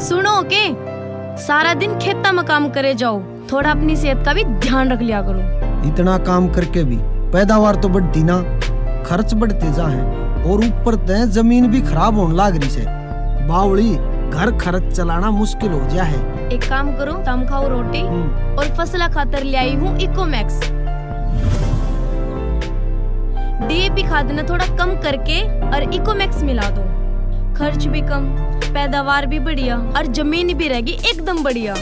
सुनो के सारा दिन खेता में काम करे जाओ, थोड़ा अपनी सेहत का भी ध्यान रख लिया करो। इतना काम करके भी पैदावार तो बढ़ती ना, खर्च बढ़ते जा है और ऊपर तय जमीन भी खराब होने लाग रही से। बावली घर खर्च चलाना मुश्किल हो गया है। एक काम करो, तम खाओ रोटी और फसला खातर ले आई हूँ इकोमैक्स। डीएपी खाद ने थोड़ा कम करके और इकोमैक्स मिला दो, खर्च भी कम, पैदावार भी बढ़िया और जमीन भी रहेगी एकदम बढ़िया।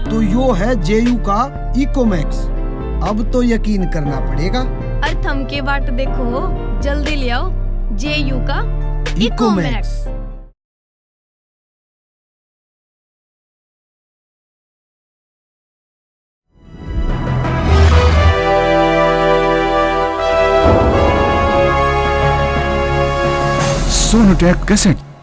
तो यो है जेयू का इकोमैक्स। अब तो यकीन करना पड़ेगा। और थम के बाट देखो, जल्दी ले आओ जेयू का इकोमैक्स। सोनोटेक कैसेट।